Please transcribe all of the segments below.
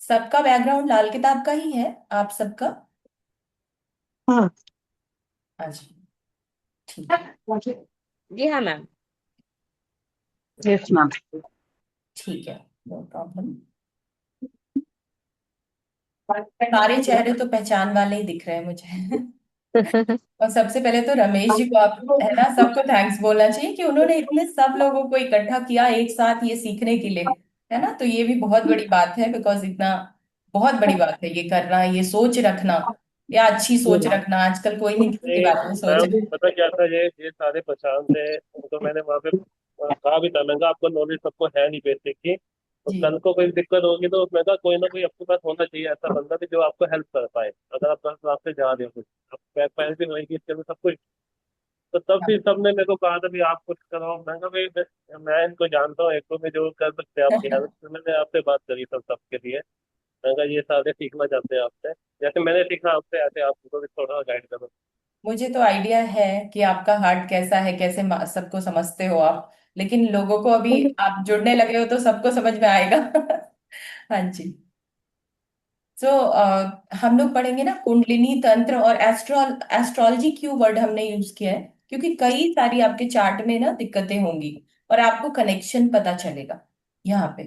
सबका बैकग्राउंड लाल किताब का ही है, आप सबका? हाँ। अच्छा, ठीक है। जी हाँ मैम। Yes ma'am. ठीक है, नो प्रॉब्लम। सारे चेहरे तो पहचान वाले ही दिख रहे हैं मुझे। और सबसे पहले तो रमेश जी को आप, है ना, सबको थैंक्स बोलना चाहिए कि उन्होंने इतने सब लोगों को इकट्ठा किया एक साथ ये सीखने के लिए। है ना, तो ये भी बहुत बड़ी बात है, बिकॉज इतना बहुत बड़ी बात है ये करना, ये सोच रखना, या अच्छी सोच रखना। आजकल कोई नहीं किसी के नहीं बारे में सोच मैम, रहा। पता क्या था, ये सारे परेशान थे। तो मैंने वहाँ पे कहा भी था, मैंने कहा आपको नॉलेज सबको है नहीं बेसिक की, तो जी। कल को कोई दिक्कत होगी तो मैं कहा कोई ना कोई आपके पास होना चाहिए ऐसा बंदा भी जो आपको हेल्प कर पाए, अगर आप 10 रास्ते जा रहे हो कुछ, आप बैक पैन भी होगी इसके अंदर सब कुछ। तो तब भी सबने मेरे को कहा था भी आप कुछ करो। मैं कहा भाई मैं इनको जानता हूँ, एक को भी जो कर सकते हैं आपकी हेल्प, तो मैंने आपसे बात करी सब सबके लिए। मैं कहा ये सारे सीखना चाहते हैं आपसे, जैसे मैंने सीखा आपसे ऐसे आप उनको भी थोड़ा गाइड करो। मुझे तो आइडिया है कि आपका हार्ट कैसा है, कैसे सबको समझते हो आप, लेकिन लोगों को अभी आप जुड़ने लगे हो तो सबको समझ में आएगा। हाँ जी। सो हम लोग पढ़ेंगे ना कुंडलिनी तंत्र और एस्ट्रोलॉजी। क्यों वर्ड हमने यूज किया है? क्योंकि कई सारी आपके चार्ट में ना दिक्कतें होंगी, और आपको कनेक्शन पता चलेगा यहाँ पे।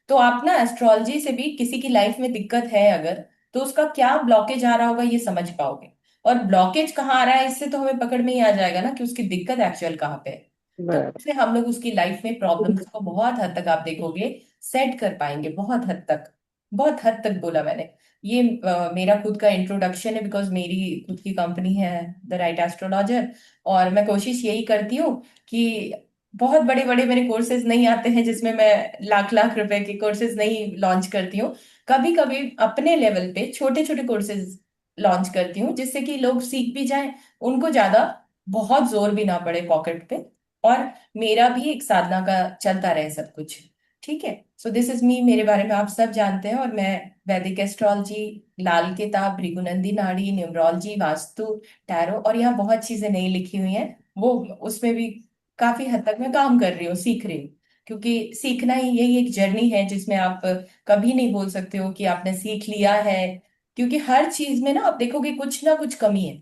तो आप ना एस्ट्रोलॉजी से भी किसी की लाइफ में दिक्कत है अगर, तो उसका क्या ब्लॉकेज आ रहा होगा ये समझ पाओगे। और ब्लॉकेज कहाँ आ रहा है इससे तो हमें पकड़ में ही आ जाएगा ना कि उसकी दिक्कत एक्चुअल कहाँ पे है। तो बराबर। इससे हम लोग उसकी लाइफ में प्रॉब्लम्स को बहुत हद तक आप देखोगे सेट कर पाएंगे, बहुत हद तक। बहुत हद तक बोला मैंने। ये मेरा खुद का इंट्रोडक्शन है, बिकॉज मेरी खुद की कंपनी है द राइट एस्ट्रोलॉजर। और मैं कोशिश यही करती हूँ कि बहुत बड़े बड़े मेरे कोर्सेज नहीं आते हैं जिसमें मैं लाख लाख रुपए के कोर्सेज नहीं लॉन्च करती हूँ। कभी कभी अपने लेवल पे छोटे छोटे कोर्सेज लॉन्च करती हूँ, जिससे कि लोग सीख भी जाएं, उनको ज्यादा बहुत जोर भी ना पड़े पॉकेट पे, और मेरा भी एक साधना का चलता रहे सब कुछ। ठीक है। सो दिस इज मी, मेरे बारे में आप सब जानते हैं। और मैं वैदिक एस्ट्रोलॉजी, लाल किताब, भृगुनंदी नाड़ी, न्यूमरोलॉजी, वास्तु, टैरो, और यहाँ बहुत चीजें नई लिखी हुई हैं, वो उसमें भी काफी हद तक मैं काम कर रही हूँ, सीख रही हूँ। क्योंकि सीखना ही यही एक जर्नी है जिसमें आप कभी नहीं बोल सकते हो कि आपने सीख लिया है। क्योंकि हर चीज में ना आप देखोगे कुछ ना कुछ कमी है,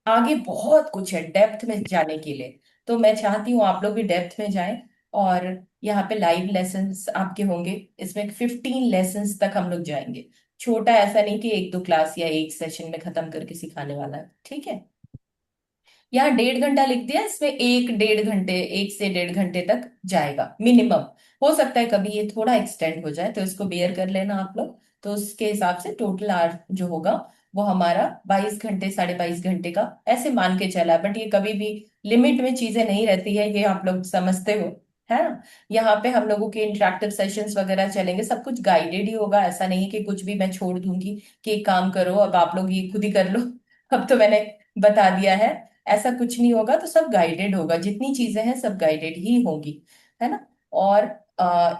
आगे बहुत कुछ है डेप्थ में जाने के लिए। तो मैं चाहती हूँ आप लोग भी डेप्थ में जाएं। और यहाँ पे लाइव लेसन्स आपके होंगे, इसमें 15 लेसन्स तक हम लोग जाएंगे। छोटा ऐसा नहीं कि एक दो क्लास या एक सेशन में खत्म करके सिखाने वाला है, ठीक है। यहाँ 1.5 घंटा लिख दिया, इसमें 1 1.5 घंटे, 1 से 1.5 घंटे तक जाएगा मिनिमम। हो सकता है कभी ये थोड़ा एक्सटेंड हो जाए, तो इसको बेयर कर लेना आप लोग। तो उसके हिसाब से टोटल आवर जो होगा वो हमारा 22 घंटे, 22.5 घंटे का ऐसे मान के चला। बट ये कभी भी लिमिट में चीजें नहीं रहती है, ये आप लोग समझते हो, है ना। यहाँ पे हम लोगों के इंटरेक्टिव सेशंस वगैरह चलेंगे, सब कुछ गाइडेड ही होगा। ऐसा नहीं है कि कुछ भी मैं छोड़ दूंगी कि एक काम करो अब आप लोग ये खुद ही कर लो। अब तो मैंने बता दिया है, ऐसा कुछ नहीं होगा। तो सब गाइडेड होगा, जितनी चीजें हैं सब गाइडेड ही होंगी, है ना। और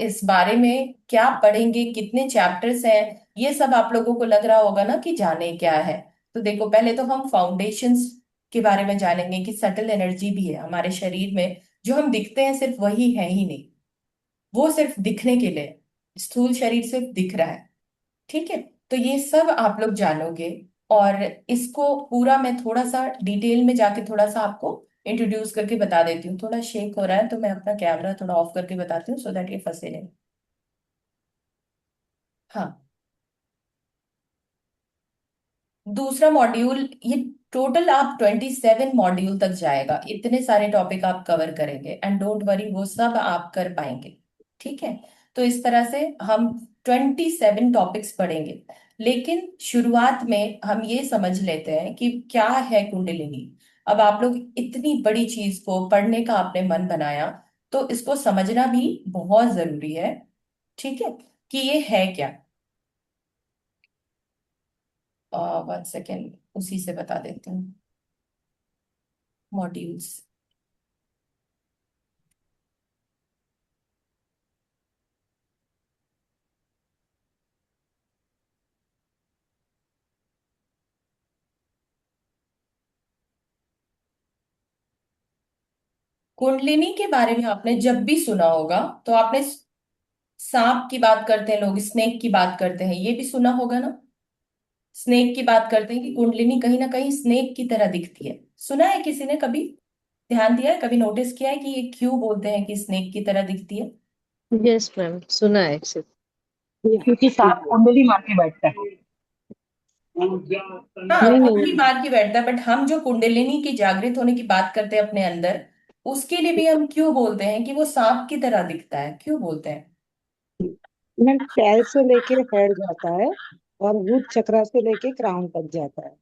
इस बारे में क्या पढ़ेंगे, कितने चैप्टर्स हैं, ये सब आप लोगों को लग रहा होगा ना कि जाने क्या है। तो देखो, पहले तो हम फाउंडेशंस के बारे में जानेंगे कि सटल एनर्जी भी है हमारे शरीर में। जो हम दिखते हैं सिर्फ वही है ही नहीं, वो सिर्फ दिखने के लिए, स्थूल शरीर सिर्फ दिख रहा है। ठीक है। तो ये सब आप लोग जानोगे। और इसको पूरा मैं थोड़ा सा डिटेल में जाके थोड़ा सा आपको इंट्रोड्यूस करके बता देती हूँ। थोड़ा शेक हो रहा है तो मैं अपना कैमरा थोड़ा ऑफ करके बताती हूँ, सो दैट ये फंसे नहीं। हाँ। दूसरा मॉड्यूल ये, टोटल आप 27 मॉड्यूल तक जाएगा, इतने सारे टॉपिक आप कवर करेंगे, एंड डोंट वरी वो सब आप कर पाएंगे। ठीक है। तो इस तरह से हम 27 टॉपिक्स पढ़ेंगे। लेकिन शुरुआत में हम ये समझ लेते हैं कि क्या है कुंडलिनी। अब आप लोग इतनी बड़ी चीज को पढ़ने का आपने मन बनाया, तो इसको समझना भी बहुत जरूरी है। ठीक है, कि ये है क्या। 1 सेकेंड, उसी से बता देती हूँ। मॉड्यूल्स, कुंडलिनी के बारे में आपने जब भी सुना होगा तो आपने सांप की बात करते हैं लोग, स्नेक की बात करते हैं, ये भी सुना होगा ना। स्नेक की बात करते हैं कि कुंडलिनी कहीं ना कहीं स्नेक की तरह दिखती है। सुना है किसी ने कभी? ध्यान दिया है, कभी नोटिस किया है कि ये क्यों बोलते हैं कि स्नेक की तरह दिखती है? यस मैम, सुना है एक्चुअली। क्योंकि सांप कुंडली मार के बैठता है। हाँ, नहीं कुंडली नहीं। मार के बैठता है, बट हम जो कुंडलिनी की जागृत होने की बात करते हैं अपने अंदर, उसके लिए भी हम क्यों बोलते हैं कि वो सांप की तरह दिखता है, क्यों बोलते हैं? मैम, पैर से लेके हेड जाता है और रूट चक्र से लेके क्राउन तक जाता है।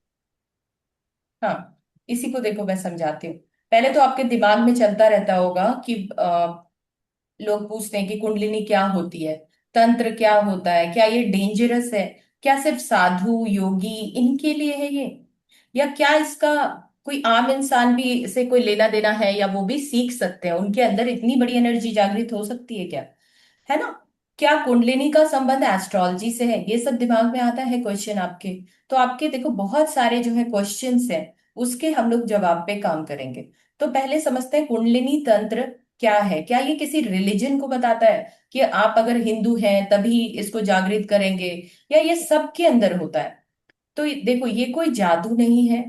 हाँ, इसी को देखो मैं समझाती हूँ। पहले तो आपके दिमाग में चलता रहता होगा कि लोग पूछते हैं कि कुंडलिनी क्या होती है, तंत्र क्या होता है, क्या ये डेंजरस है, क्या सिर्फ साधु योगी इनके लिए है ये, या क्या इसका कोई आम इंसान भी इसे कोई लेना देना है, या वो भी सीख सकते हैं, उनके अंदर इतनी बड़ी एनर्जी जागृत हो सकती है क्या, है ना? क्या कुंडलिनी का संबंध एस्ट्रोलॉजी से है, ये सब दिमाग में आता है क्वेश्चन आपके। तो आपके देखो बहुत सारे जो है क्वेश्चंस हैं, उसके हम लोग जवाब पे काम करेंगे। तो पहले समझते हैं कुंडलिनी तंत्र क्या है। क्या ये किसी रिलीजन को बताता है कि आप अगर हिंदू हैं तभी इसको जागृत करेंगे, या ये सबके अंदर होता है? तो देखो ये कोई जादू नहीं है,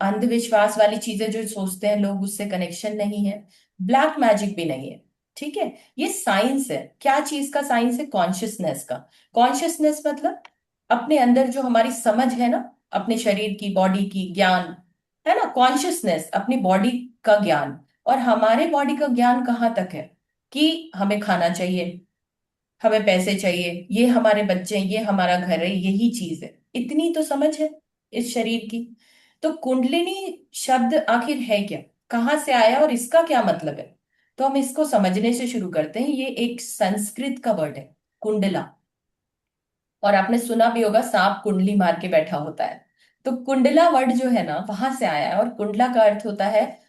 अंधविश्वास वाली चीजें जो सोचते हैं लोग उससे कनेक्शन नहीं है, ब्लैक मैजिक भी नहीं है। ठीक है, ये साइंस है। क्या चीज का साइंस है? कॉन्शियसनेस का। कॉन्शियसनेस मतलब अपने अंदर जो हमारी समझ है ना, अपने शरीर की, बॉडी की ज्ञान, है ना? कॉन्शियसनेस अपनी बॉडी का ज्ञान। और हमारे बॉडी का ज्ञान कहाँ तक है कि हमें खाना चाहिए, हमें पैसे चाहिए, ये हमारे बच्चे हैं, ये हमारा घर है, यही चीज है, इतनी तो समझ है इस शरीर की। तो कुंडलिनी शब्द आखिर है क्या, कहाँ से आया और इसका क्या मतलब है? तो हम इसको समझने से शुरू करते हैं। ये एक संस्कृत का वर्ड है, कुंडला। और आपने सुना भी होगा सांप कुंडली मार के बैठा होता है। तो कुंडला वर्ड जो है ना वहां से आया है, और कुंडला का अर्थ होता है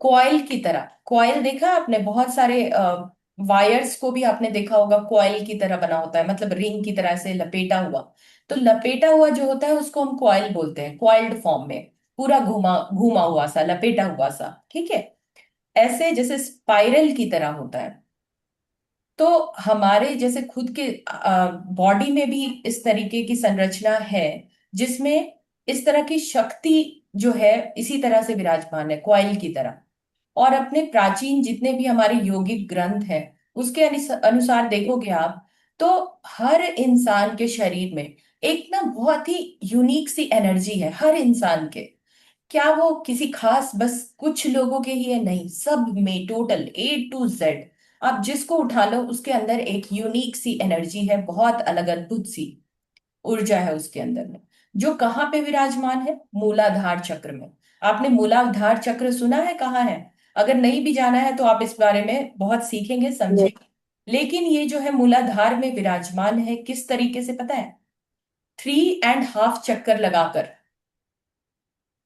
कॉइल की तरह। कॉइल देखा है आपने? बहुत सारे वायर्स को भी आपने देखा होगा, कॉइल की तरह बना होता है, मतलब रिंग की तरह से लपेटा हुआ। तो लपेटा हुआ जो होता है उसको हम कॉइल बोलते हैं, कॉइल्ड फॉर्म में, पूरा घुमा घुमा हुआ सा, लपेटा हुआ सा। ठीक है, ऐसे जैसे स्पाइरल की तरह होता है। तो हमारे जैसे खुद के बॉडी में भी इस तरीके की संरचना है, जिसमें इस तरह की शक्ति जो है इसी तरह से विराजमान है, कॉइल की तरह। और अपने प्राचीन जितने भी हमारे योगिक ग्रंथ हैं उसके अनुसार देखोगे आप, तो हर इंसान के शरीर में एक ना बहुत ही यूनिक सी एनर्जी है हर इंसान के। क्या वो किसी खास बस कुछ लोगों के ही है? नहीं, सब में, टोटल A to Z आप जिसको उठा लो उसके अंदर एक यूनिक सी एनर्जी है, बहुत अलग अद्भुत सी ऊर्जा है उसके अंदर में। जो कहाँ पे विराजमान है? मूलाधार चक्र में। आपने मूलाधार चक्र सुना है कहाँ है? अगर नहीं भी जाना है तो आप इस बारे में बहुत सीखेंगे, समझेंगे। लेकिन ये जो है मूलाधार में विराजमान है किस तरीके से पता है? 3.5 चक्कर लगाकर।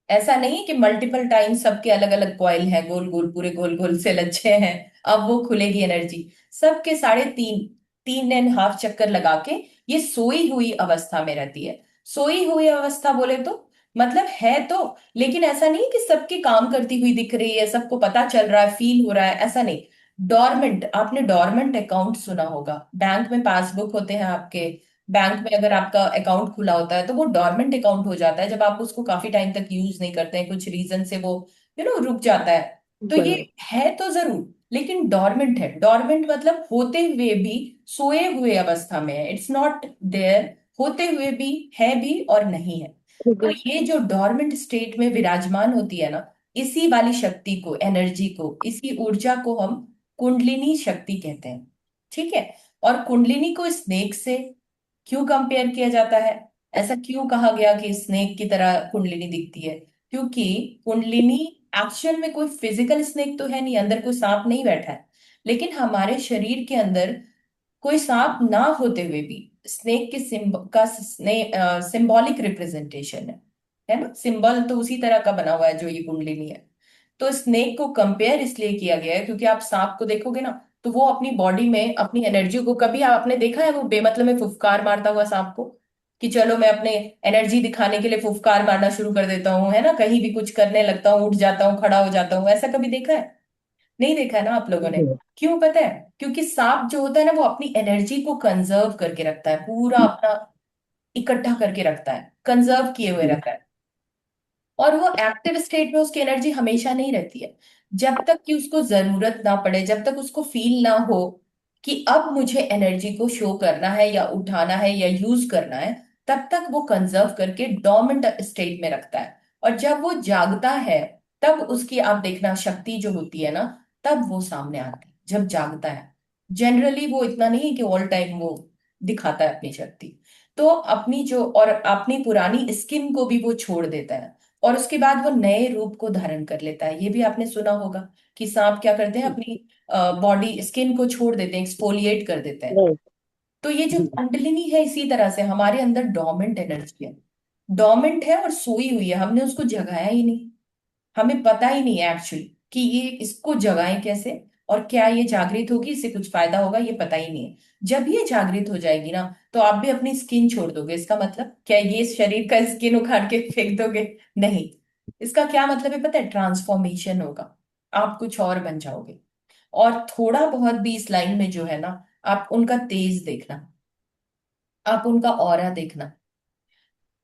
ऐसा नहीं कि मल्टीपल टाइम सबके अलग अलग कॉइल हैं, गोल गोल, पूरे गोल गोल से लच्छे हैं, अब वो खुलेगी एनर्जी। सबके 3.5, 3.5 चक्कर लगा के ये सोई हुई अवस्था में रहती है। सोई हुई अवस्था बोले तो मतलब है तो, लेकिन ऐसा नहीं कि सबकी काम करती हुई दिख रही है, सबको पता चल रहा है, फील हो रहा है, ऐसा नहीं। डॉर्मेंट, आपने डॉर्मेंट अकाउंट सुना होगा, बैंक में पासबुक होते हैं आपके। बैंक में अगर आपका अकाउंट खुला होता है तो वो डॉर्मेंट अकाउंट हो जाता है जब आप उसको काफी टाइम तक यूज नहीं करते हैं, कुछ रीजन से वो रुक जाता है। तो ये बराबर। है तो जरूर, लेकिन डॉर्मेंट है। डॉर्मेंट मतलब होते हुए भी सोए हुए अवस्था में है, इट्स नॉट देयर, होते हुए भी है भी और नहीं है। तो ये जो डॉर्मेंट स्टेट में विराजमान होती है ना, इसी वाली शक्ति को, एनर्जी को, इसी ऊर्जा को हम कुंडलिनी शक्ति कहते हैं। ठीक है, और कुंडलिनी को स्नेक से क्यों कंपेयर किया जाता है? ऐसा क्यों कहा गया कि स्नेक की तरह कुंडलिनी दिखती है? क्योंकि कुंडलिनी एक्शन में कोई फिजिकल स्नेक तो है नहीं, अंदर कोई सांप नहीं बैठा है, लेकिन हमारे शरीर के अंदर कोई सांप ना होते हुए भी स्नेक के सिंबॉलिक रिप्रेजेंटेशन है ना? सिंबल तो उसी तरह का बना हुआ है जो ये कुंडलिनी है। तो स्नेक को कंपेयर इसलिए किया गया है क्योंकि आप सांप को देखोगे ना, तो वो अपनी बॉडी में अपनी एनर्जी को, कभी आपने देखा है वो बेमतलब में फुफकार मारता हुआ सांप को, कि चलो मैं अपने एनर्जी दिखाने के लिए फुफकार मारना शुरू कर देता हूँ, है ना, कहीं भी कुछ करने लगता हूँ, उठ जाता हूँ, खड़ा हो जाता हूँ, ऐसा कभी देखा है? नहीं देखा है ना आप लोगों ने? हम्म, क्यों पता है? क्योंकि सांप जो होता है ना वो अपनी एनर्जी को कंजर्व करके रखता है, पूरा अपना इकट्ठा करके रखता है, कंजर्व किए हुए रखता है। और वो एक्टिव स्टेट में उसकी एनर्जी हमेशा नहीं रहती है। जब तक कि उसको जरूरत ना पड़े, जब तक उसको फील ना हो कि अब मुझे एनर्जी को शो करना है या उठाना है या यूज करना है, तब तक वो कंजर्व करके डोर्मेंट स्टेट में रखता है। और जब वो जागता है, तब उसकी आप देखना शक्ति जो होती है ना, तब वो सामने आती है जब जागता है। जनरली वो इतना नहीं कि ऑल टाइम वो दिखाता है अपनी शक्ति। तो अपनी जो और अपनी पुरानी स्किन को भी वो छोड़ देता है, और उसके बाद वो नए रूप को धारण कर लेता है। ये भी आपने सुना होगा कि सांप क्या करते हैं, अपनी बॉडी स्किन को छोड़ देते हैं, एक्सफोलिएट कर देते हैं। right, तो ये जो जी, कुंडलिनी है, इसी तरह से हमारे अंदर डोमेंट एनर्जी है, डोमेंट है और सोई हुई है, हमने उसको जगाया ही नहीं। हमें पता ही नहीं है एक्चुअली कि ये इसको जगाएं कैसे, और क्या ये जागृत होगी, इससे कुछ फायदा होगा, ये पता ही नहीं है। जब ये जागृत हो जाएगी ना, तो आप भी अपनी स्किन छोड़ दोगे। इसका मतलब क्या ये शरीर का स्किन उखाड़ के फेंक दोगे? नहीं। इसका क्या मतलब है पता है? ट्रांसफॉर्मेशन होगा, आप कुछ और बन जाओगे। और थोड़ा बहुत भी इस लाइन में जो है ना, आप उनका तेज देखना, आप उनका ऑरा देखना।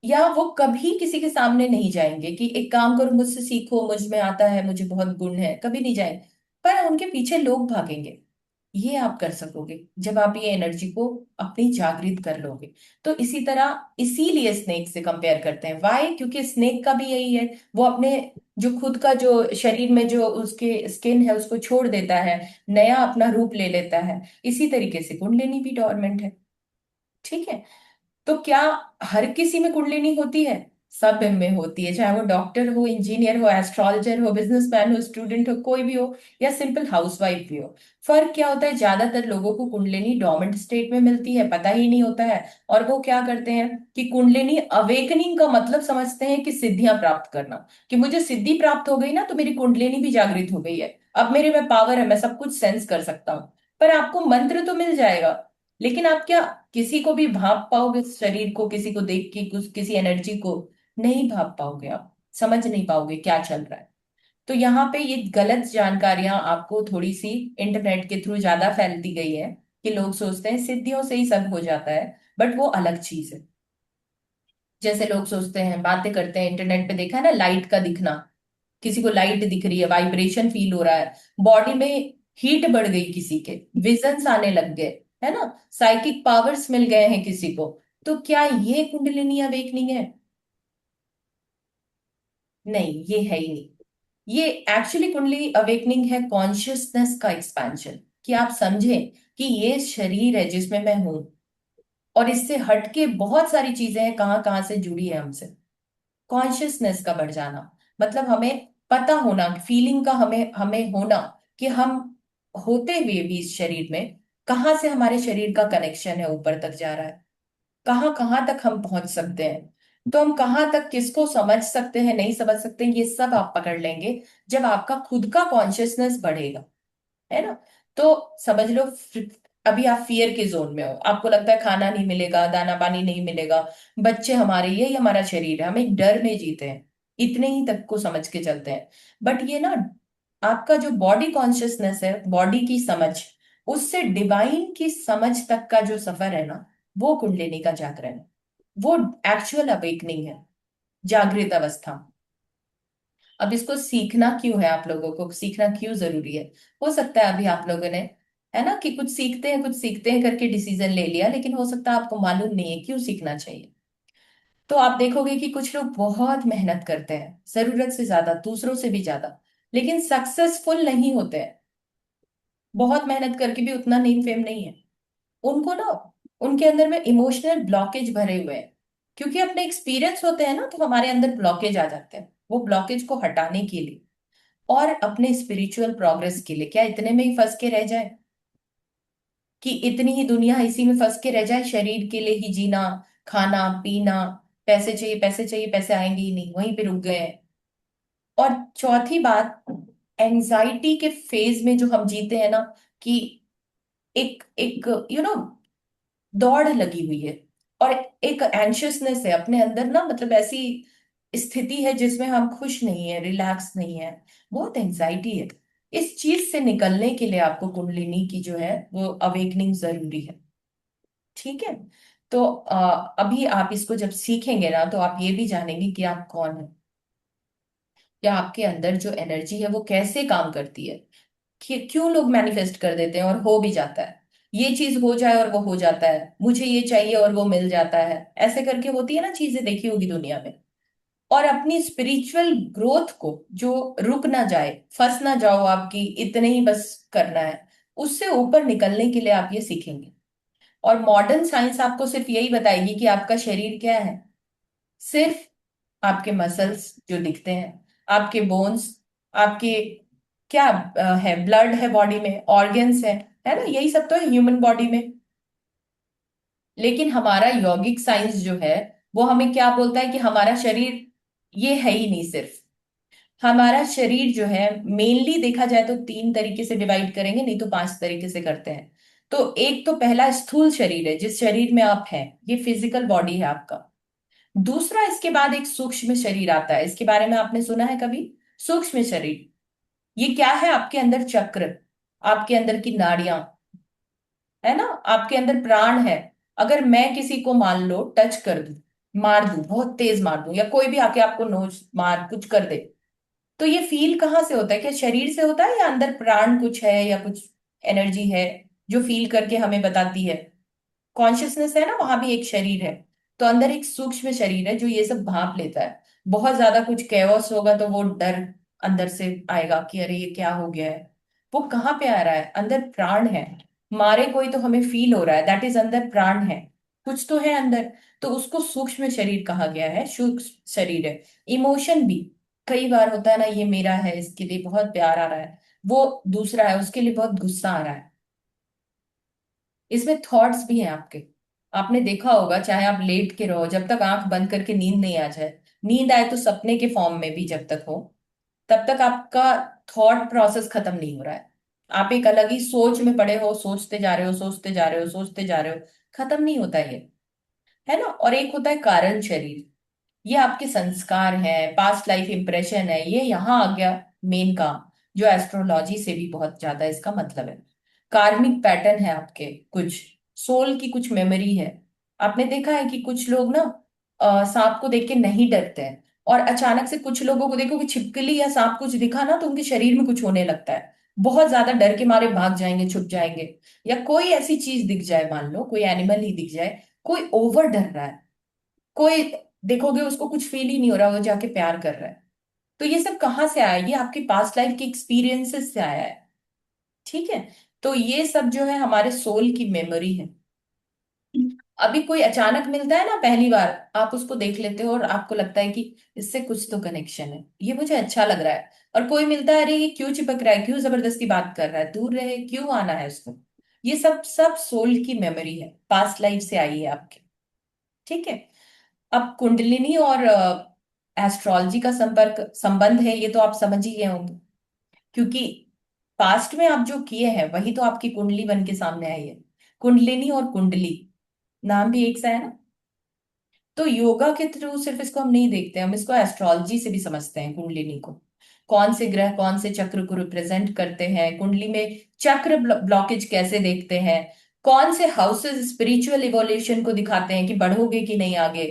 या वो कभी किसी के सामने नहीं जाएंगे कि एक काम करो मुझसे सीखो, मुझ में आता है, मुझे बहुत गुण है, कभी नहीं जाएंगे। पर उनके पीछे लोग भागेंगे। ये आप कर सकोगे जब आप ये एनर्जी को अपनी जागृत कर लोगे। तो इसी तरह, इसीलिए स्नेक से कंपेयर करते हैं। वाई? क्योंकि स्नेक का भी यही है, वो अपने जो खुद का जो शरीर में जो उसके स्किन है उसको छोड़ देता है, नया अपना रूप ले लेता है। इसी तरीके से कुंडलिनी भी डोरमेंट है। ठीक है? तो क्या हर किसी में कुंडलिनी होती है? सब में होती है, चाहे वो डॉक्टर हो, इंजीनियर हो, एस्ट्रोलॉजर हो, बिजनेसमैन हो, स्टूडेंट हो, कोई भी हो, या सिंपल हाउसवाइफ भी हो। फर्क क्या होता है? ज्यादातर लोगों को कुंडलिनी डोमेंट स्टेट में मिलती है, पता ही नहीं होता है। और वो क्या करते हैं कि कुंडलिनी अवेकनिंग का मतलब समझते हैं कि सिद्धियां प्राप्त करना, कि मुझे सिद्धि प्राप्त हो गई ना, तो मेरी कुंडलिनी भी जागृत हो गई है, अब मेरे में पावर है, मैं सब कुछ सेंस कर सकता हूँ। पर आपको मंत्र तो मिल जाएगा, लेकिन आप क्या किसी को भी भाप पाओगे? शरीर को किसी को देख के, कुछ किसी एनर्जी को नहीं भाप पाओगे, आप समझ नहीं पाओगे क्या चल रहा है। तो यहाँ पे ये गलत जानकारियां आपको थोड़ी सी इंटरनेट के थ्रू ज्यादा फैलती गई है, कि लोग सोचते हैं सिद्धियों से ही सब हो जाता है, बट वो अलग चीज है। जैसे लोग सोचते हैं, बातें करते हैं, इंटरनेट पे देखा है ना, लाइट का दिखना, किसी को लाइट दिख रही है, वाइब्रेशन फील हो रहा है, बॉडी में हीट बढ़ गई, किसी के विजन्स आने लग गए, है ना, साइकिक पावर्स मिल गए हैं किसी को। तो क्या ये कुंडलिनी अवेकनिंग है? नहीं, ये है ही नहीं। ये एक्चुअली कुंडली अवेकनिंग है कॉन्शियसनेस का एक्सपेंशन, कि आप समझें कि ये शरीर है जिसमें मैं हूं, और इससे हटके बहुत सारी चीजें हैं, कहाँ कहाँ से जुड़ी है हमसे। कॉन्शियसनेस का बढ़ जाना मतलब हमें पता होना, फीलिंग का हमें हमें होना, कि हम होते हुए भी इस शरीर में, कहाँ से हमारे शरीर का कनेक्शन है, ऊपर तक जा रहा है, कहाँ कहाँ तक हम पहुंच सकते हैं। तो हम कहाँ तक किसको समझ सकते हैं, नहीं समझ सकते हैं, ये सब आप पकड़ लेंगे जब आपका खुद का कॉन्शियसनेस बढ़ेगा, है ना। तो समझ लो, अभी आप फियर के जोन में हो, आपको लगता है खाना नहीं मिलेगा, दाना पानी नहीं मिलेगा, बच्चे हमारे, यही हमारा शरीर है, हम एक डर में जीते हैं, इतने ही तक को समझ के चलते हैं। बट ये ना, आपका जो बॉडी कॉन्शियसनेस है, बॉडी की समझ, उससे डिवाइन की समझ तक का जो सफर है ना, वो कुंडलिनी का जागरण है, वो एक्चुअल अवेकनिंग है, जागृत अवस्था। अब इसको सीखना क्यों है, आप लोगों को सीखना क्यों जरूरी है? हो सकता है अभी आप लोगों ने, है ना, कि कुछ सीखते हैं, कुछ सीखते हैं करके डिसीजन ले लिया, लेकिन हो सकता है आपको मालूम नहीं है क्यों सीखना चाहिए। तो आप देखोगे कि कुछ लोग बहुत मेहनत करते हैं, जरूरत से ज्यादा, दूसरों से भी ज्यादा, लेकिन सक्सेसफुल नहीं होते हैं। बहुत मेहनत करके भी उतना नेम फेम नहीं है उनको ना, उनके अंदर में इमोशनल ब्लॉकेज भरे हुए हैं। क्योंकि अपने एक्सपीरियंस होते हैं ना, तो हमारे अंदर ब्लॉकेज आ जाते हैं। वो ब्लॉकेज को हटाने के लिए और अपने स्पिरिचुअल प्रोग्रेस के लिए, क्या इतने में ही फंस के रह जाए, कि इतनी ही दुनिया इसी में फंस के रह जाए, शरीर के लिए ही जीना, खाना पीना, पैसे चाहिए, पैसे चाहिए, पैसे आएंगे ही नहीं, वहीं पे रुक गए हैं। और चौथी बात, एंजाइटी के फेज में जो हम जीते हैं ना, कि एक एक दौड़ लगी हुई है, और एक एंशियसनेस है अपने अंदर ना, मतलब ऐसी स्थिति है जिसमें हम खुश नहीं है, रिलैक्स नहीं है, बहुत एंजाइटी है। इस चीज से निकलने के लिए आपको कुंडलिनी की जो है वो अवेकनिंग जरूरी है। ठीक है। तो अभी आप इसको जब सीखेंगे ना तो आप ये भी जानेंगे कि आप कौन है, या आपके अंदर जो एनर्जी है वो कैसे काम करती है, कि क्यों लोग मैनिफेस्ट कर देते हैं और हो भी जाता है, ये चीज हो जाए और वो हो जाता है, मुझे ये चाहिए और वो मिल जाता है, ऐसे करके होती है ना चीजें, देखी होगी दुनिया में। और अपनी स्पिरिचुअल ग्रोथ को जो रुक ना जाए, फंस ना जाओ आपकी इतने ही बस करना है, उससे ऊपर निकलने के लिए आप ये सीखेंगे। और मॉडर्न साइंस आपको सिर्फ यही बताएगी कि आपका शरीर क्या है, सिर्फ आपके मसल्स जो दिखते हैं, आपके बोन्स, आपके क्या है, ब्लड है बॉडी में, ऑर्गन्स है ना, यही सब तो है ह्यूमन बॉडी में। लेकिन हमारा यौगिक साइंस जो है वो हमें क्या बोलता है कि हमारा शरीर ये है ही नहीं। सिर्फ हमारा शरीर जो है, मेनली देखा जाए तो 3 तरीके से डिवाइड करेंगे, नहीं तो 5 तरीके से करते हैं। तो एक तो पहला स्थूल शरीर है, जिस शरीर में आप हैं, ये फिजिकल बॉडी है आपका। दूसरा, इसके बाद एक सूक्ष्म शरीर आता है, इसके बारे में आपने सुना है कभी? सूक्ष्म शरीर, ये क्या है? आपके अंदर चक्र, आपके अंदर की नाड़ियां, है ना, आपके अंदर प्राण है। अगर मैं किसी को मान लो टच कर दूं, मार दूं, बहुत तेज मार दूं, या कोई भी आके आपको नोच मार कुछ कर दे, तो ये फील कहाँ से होता है? क्या शरीर से होता है, या अंदर प्राण कुछ है, या कुछ एनर्जी है जो फील करके हमें बताती है? कॉन्शियसनेस है ना, वहां भी एक शरीर है। तो अंदर एक सूक्ष्म शरीर है जो ये सब भांप लेता है। बहुत ज्यादा कुछ कैओस होगा तो वो डर अंदर से आएगा कि अरे ये क्या हो गया है। वो कहाँ पे आ रहा है? अंदर प्राण है। मारे कोई तो हमें फील हो रहा है, दैट इज अंदर प्राण है, कुछ तो है अंदर। तो उसको सूक्ष्म शरीर कहा गया है, सूक्ष्म शरीर है। इमोशन भी कई बार होता है ना, ये मेरा है, इसके लिए बहुत प्यार आ रहा है, वो दूसरा है, उसके लिए बहुत गुस्सा आ रहा है। इसमें थॉट्स भी हैं आपके। आपने देखा होगा, चाहे आप लेट के रहो, जब तक आंख बंद करके नींद नहीं आ जाए, नींद आए तो सपने के फॉर्म में भी जब तक हो, तब तक आपका थॉट प्रोसेस खत्म नहीं हो रहा है। आप एक अलग ही सोच में पड़े हो, सोचते जा रहे हो, सोचते जा रहे हो, सोचते जा रहे हो, खत्म नहीं होता ये, है ना। और एक होता है कारण शरीर, ये आपके संस्कार हैं, पास्ट लाइफ इंप्रेशन है, ये यहाँ आ गया मेन काम, जो एस्ट्रोलॉजी से भी बहुत ज्यादा इसका मतलब है। कार्मिक पैटर्न है आपके कुछ, सोल की कुछ मेमोरी है। आपने देखा है कि कुछ लोग ना सांप को देख के नहीं डरते हैं, और अचानक से कुछ लोगों को देखो कि छिपकली या सांप कुछ दिखा ना तो उनके शरीर में कुछ होने लगता है, बहुत ज्यादा डर के मारे भाग जाएंगे, छुप जाएंगे। या कोई ऐसी चीज दिख जाए, मान लो कोई एनिमल ही दिख जाए, कोई ओवर डर रहा है, कोई देखोगे उसको कुछ फील ही नहीं हो रहा, वो जाके प्यार कर रहा है। तो ये सब कहाँ से आया? ये आपके पास्ट लाइफ के एक्सपीरियंसेस से आया है। ठीक है। तो ये सब जो है हमारे सोल की मेमोरी है। अभी कोई अचानक मिलता है ना पहली बार, आप उसको देख लेते हो और आपको लगता है कि इससे कुछ तो कनेक्शन है, ये मुझे अच्छा लग रहा है। और कोई मिलता है, अरे ये क्यों चिपक रहा है, क्यों जबरदस्ती बात कर रहा है, दूर रहे, क्यों आना है उसको। ये सब सब सोल की मेमोरी है, पास्ट लाइफ से आई है आपके। ठीक है। अब कुंडलिनी और एस्ट्रोलॉजी का संपर्क संबंध है, ये तो आप समझ ही गए होंगे, क्योंकि पास्ट में आप जो किए हैं वही तो आपकी कुंडली बन के सामने आई है। कुंडलिनी और कुंडली नाम भी एक सा है ना। तो योगा के थ्रू सिर्फ इसको हम नहीं देखते, हम इसको एस्ट्रोलॉजी से भी समझते हैं कुंडलिनी को। कौन से ग्रह कौन से चक्र को रिप्रेजेंट करते हैं, कुंडली में चक्र ब्लॉकेज कैसे देखते हैं, कौन से हाउसेस स्पिरिचुअल इवोल्यूशन को दिखाते हैं कि बढ़ोगे कि नहीं आगे,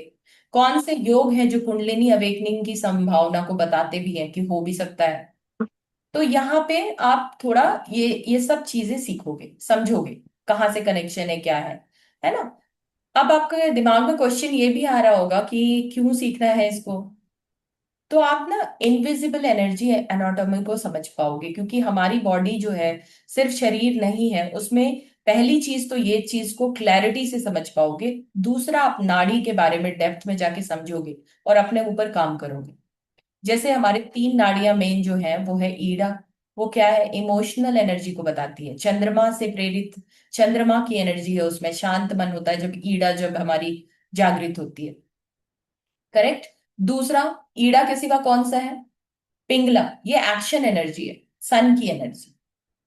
कौन से योग हैं जो कुंडलिनी अवेकनिंग की संभावना को बताते भी हैं कि हो भी सकता है। तो यहाँ पे आप थोड़ा ये सब चीजें सीखोगे, समझोगे कहाँ से कनेक्शन है, क्या है ना। अब आपके दिमाग में क्वेश्चन ये भी आ रहा होगा कि क्यों सीखना है इसको। तो आप ना इनविजिबल एनर्जी एनाटॉमी को समझ पाओगे, क्योंकि हमारी बॉडी जो है सिर्फ शरीर नहीं है उसमें। पहली चीज तो ये चीज को क्लैरिटी से समझ पाओगे। दूसरा, आप नाड़ी के बारे में डेप्थ में जाके समझोगे और अपने ऊपर काम करोगे। जैसे हमारे 3 नाड़ियां मेन जो है वो है ईड़ा, वो क्या है, इमोशनल एनर्जी को बताती है, चंद्रमा से प्रेरित, चंद्रमा की एनर्जी है उसमें, शांत मन होता है जब ईड़ा जब हमारी जागृत होती है। करेक्ट। दूसरा, ईड़ा के सिवा कौन सा है? पिंगला, ये एक्शन एनर्जी है, सन की एनर्जी।